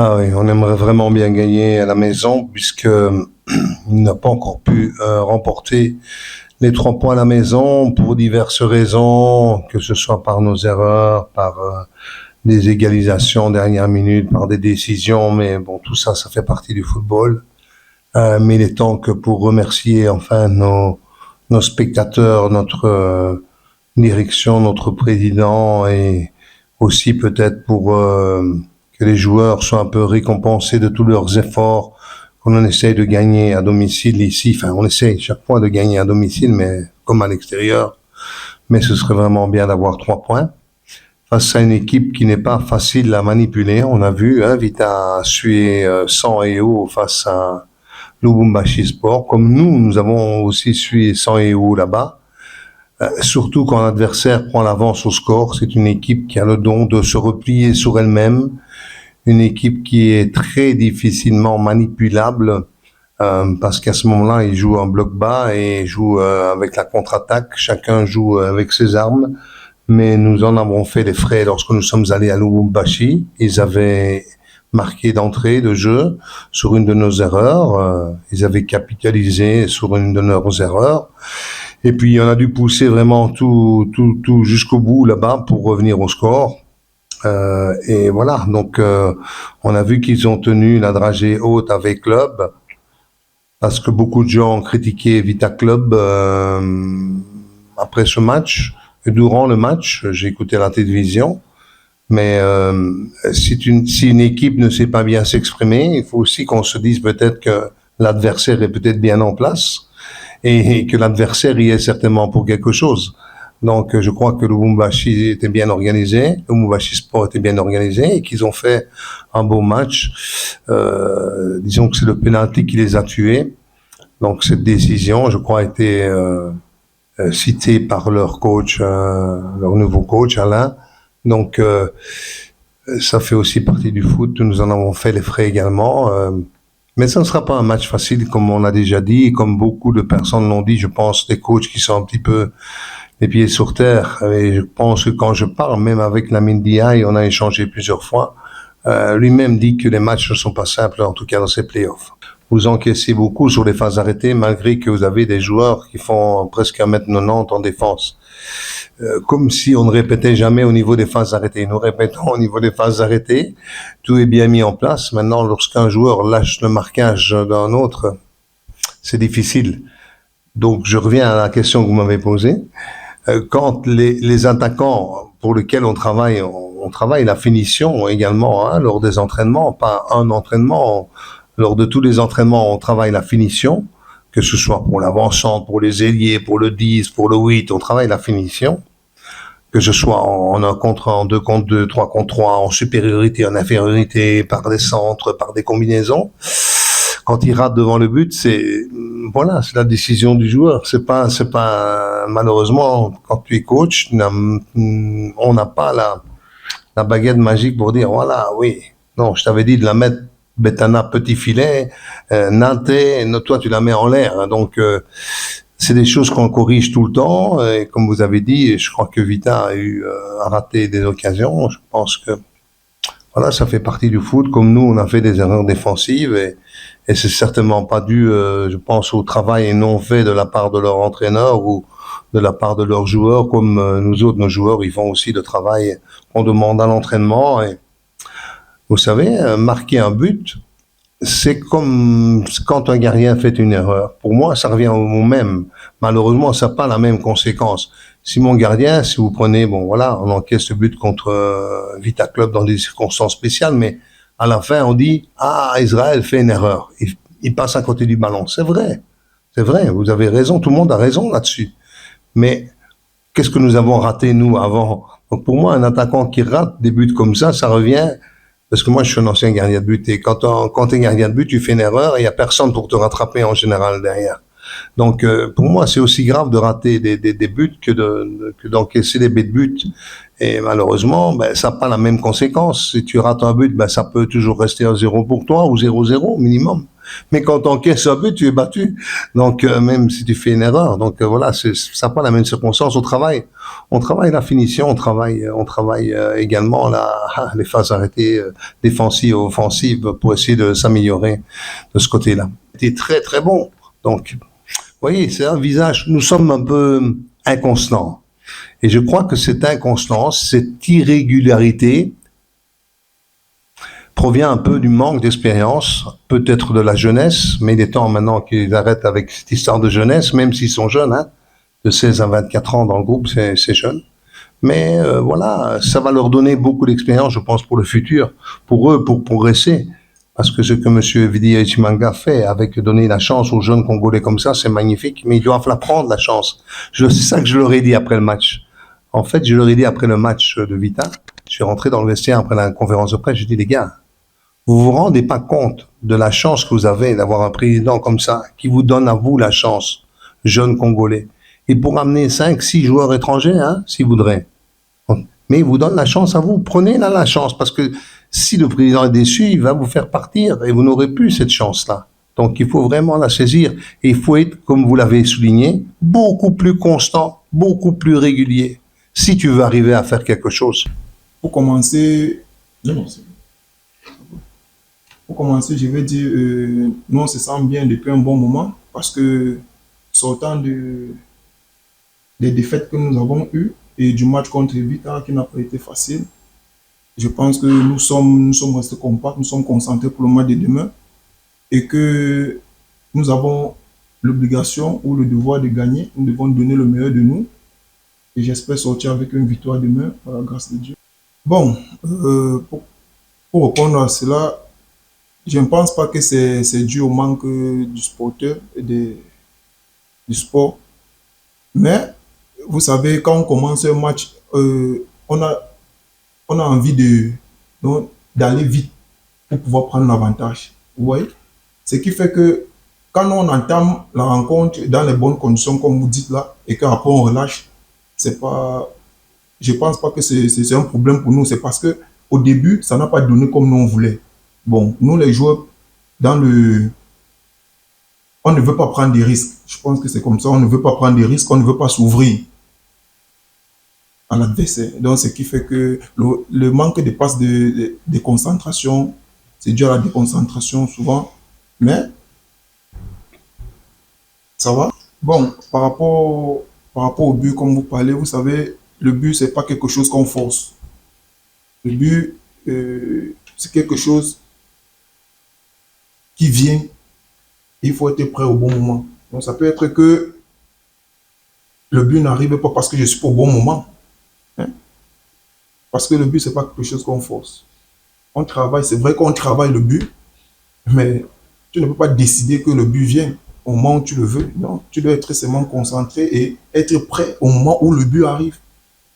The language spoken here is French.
Ah oui, on aimerait vraiment bien gagner à la maison puisque il n'a pas encore pu remporter les 3 points à la maison pour diverses raisons, que ce soit par nos erreurs, par des égalisations dernière minute, par des décisions, mais bon, tout ça, ça fait partie du football. Mais il est temps que pour remercier enfin nos spectateurs, notre direction, notre président et aussi peut-être pour que les joueurs soient un peu récompensés de tous leurs efforts qu'on en essaye de gagner à domicile ici. Enfin, on essaye chaque fois de gagner à domicile, mais comme à l'extérieur. Mais ce serait vraiment bien d'avoir 3 points face à une équipe qui n'est pas facile à manipuler. On a vu, hein, Vita a sué sang et eau face à Lubumbashi Sport, comme nous avons aussi sué sang et eau là-bas. Surtout quand l'adversaire prend l'avance au score, c'est une équipe qui a le don de se replier sur elle-même, une équipe qui est très difficilement manipulable parce qu'à ce moment-là, ils jouent en bloc bas et jouent avec la contre-attaque. Chacun joue avec ses armes, mais nous en avons fait les frais lorsque nous sommes allés à Lubumbashi. Ils avaient marqué d'entrée de jeu sur une de nos erreurs. Ils avaient capitalisé sur une de nos erreurs. Et puis on a dû pousser vraiment tout jusqu'au bout là-bas pour revenir au score. Et voilà, donc on a vu qu'ils ont tenu la dragée haute avec Club, parce que beaucoup de gens ont critiqué Vita Club après ce match. Et durant le match, j'ai écouté la télévision, mais si une équipe ne sait pas bien s'exprimer, il faut aussi qu'on se dise peut-être que l'adversaire est peut-être bien en place et que l'adversaire y est certainement pour quelque chose. Donc, je crois que le Lubumbashi était bien organisé, le Lubumbashi Sport était bien organisé et qu'ils ont fait un beau match. Disons que c'est le penalty qui les a tués. Donc, cette décision, je crois, a été citée par leur coach, leur nouveau coach, Alain. Donc, ça fait aussi partie du foot. Nous en avons fait les frais également. Mais ça ne sera pas un match facile, comme on l'a déjà dit, comme beaucoup de personnes l'ont dit. Je pense des coachs qui sont un petit peu les pieds sur terre. Et je pense que quand je parle, même avec Lamine Diaye, on a échangé plusieurs fois, lui-même dit que les matchs ne sont pas simples, en tout cas dans ces playoffs. Vous encaissez beaucoup sur les phases arrêtées, malgré que vous avez des joueurs qui font presque 1m90 en défense. Comme si on ne répétait jamais au niveau des phases arrêtées. Nous répétons au niveau des phases arrêtées. Tout est bien mis en place. Maintenant, lorsqu'un joueur lâche le marquage d'un autre, c'est difficile. Donc, je reviens à la question que vous m'avez posée. Quand les attaquants pour lesquels on travaille la finition également, hein, lors des entraînements, pas un entraînement. Lors de tous les entraînements, on travaille la finition, que ce soit pour l'avant-centre, pour les ailiers, pour le 10, pour le 8, on travaille la finition. Que ce soit en 1 contre 1, en 2 contre 2, 3 contre 3, en supériorité, en infériorité, par des centres, par des combinaisons. Quand il rate devant le but, c'est la décision du joueur. C'est pas, malheureusement, quand tu es coach, on n'a pas la baguette magique pour dire, voilà, oui, non, je t'avais dit de la mettre Betana petit filet, Nante, toi tu la mets en l'air. Donc c'est des choses qu'on corrige tout le temps. Et comme vous avez dit, je crois que Vita a raté des occasions. Je pense que voilà, ça fait partie du foot. Comme nous, on a fait des erreurs défensives et c'est certainement pas dû, je pense, au travail non fait de la part de leur entraîneur ou de la part de leurs joueurs. Comme nous autres, nos joueurs, ils font aussi le travail qu'on demande à l'entraînement. Et vous savez, marquer un but, c'est comme quand un gardien fait une erreur. Pour moi, ça revient au même. Malheureusement, ça n'a pas la même conséquence. Si mon gardien, si vous prenez, on encaisse le but contre Vita Club dans des circonstances spéciales, mais à la fin, on dit, Israël fait une erreur. Il passe à côté du ballon. C'est vrai. Vous avez raison. Tout le monde a raison là-dessus. Mais qu'est-ce que nous avons raté, nous, avant? Donc, pour moi, un attaquant qui rate des buts comme ça revient. Parce que moi, je suis un ancien gardien de but et quand t'es gardien de but, tu fais une erreur et il y a personne pour te rattraper en général derrière. Donc, pour moi, c'est aussi grave de rater des buts que d'encaisser des buts. Et malheureusement, ça n'a pas la même conséquence. Si tu rates un but, ça peut toujours rester un 0 pour toi ou 0-0 minimum. Mais quand on encaisse un but, tu es battu. Donc, même si tu fais une erreur. Donc, voilà, ça n'a pas la même circonstance au travail. On travaille la finition, on travaille également les phases arrêtées défensives et offensives pour essayer de s'améliorer de ce côté-là. C'était très, très bon. Donc, vous voyez, c'est un visage. Nous sommes un peu inconstants. Et je crois que cette inconstance, cette irrégularité, provient un peu du manque d'expérience, peut-être de la jeunesse, mais il est temps maintenant qu'ils arrêtent avec cette histoire de jeunesse, même s'ils sont jeunes, hein, de 16 à 24 ans dans le groupe, c'est jeune. Mais voilà, ça va leur donner beaucoup d'expérience, je pense, pour le futur, pour eux, pour progresser. Parce que ce que M. Vidi Chimanga fait, avec donner la chance aux jeunes Congolais comme ça, c'est magnifique, mais ils doivent la prendre, la chance. C'est ça que je leur ai dit après le match. En fait, je leur ai dit après le match de Vita, je suis rentré dans le vestiaire après la conférence de presse, j'ai dit, les gars, vous vous rendez pas compte de la chance que vous avez d'avoir un président comme ça, qui vous donne à vous la chance, jeune Congolais. Et pour amener 5, 6 joueurs étrangers, hein, s'il voudrait. Mais il vous donne la chance à vous. Prenez là la chance, parce que si le président est déçu, il va vous faire partir et vous n'aurez plus cette chance-là. Donc il faut vraiment la saisir. Et il faut être, comme vous l'avez souligné, beaucoup plus constant, beaucoup plus régulier, si tu veux arriver à faire quelque chose. Pour commencer, je vais dire, nous on se sent bien depuis un bon moment parce que sortant des défaites que nous avons eues et du match contre Vita qui n'a pas été facile, je pense que nous sommes restés compacts, nous sommes concentrés pour le match de demain et que nous avons l'obligation ou le devoir de gagner. Nous devons donner le meilleur de nous et j'espère sortir avec une victoire demain par la grâce de Dieu. Bon, pour répondre à cela, je ne pense pas que c'est dû au manque du sporteur et du sport. Mais, vous savez, quand on commence un match, on a envie d'aller vite pour pouvoir prendre l'avantage. Vous voyez? Ce qui fait que quand on entame la rencontre dans les bonnes conditions, comme vous dites là, et qu'après on relâche, c'est pas, je pense pas que c'est un problème pour nous. C'est parce que au début, ça n'a pas donné comme nous on voulait. Bon, nous les joueurs, on ne veut pas prendre des risques. Je pense que c'est comme ça, on ne veut pas prendre des risques, on ne veut pas s'ouvrir à l'adversaire. Donc, ce qui fait que le manque de passes de concentration, c'est dû à la déconcentration souvent, mais ça va. Bon, par rapport au but, comme vous parlez, vous savez, le but, c'est pas quelque chose qu'on force. Le but, c'est quelque chose qui vient. Il faut être prêt au bon moment. Donc, ça peut être que le but n'arrive pas parce que je suis pas au bon moment. Hein? Parce que le but, c'est pas quelque chose qu'on force. On travaille, c'est vrai qu'on travaille le but, mais tu ne peux pas décider que le but vient au moment où tu le veux. Non, tu dois être seulement concentré et être prêt au moment où le but arrive.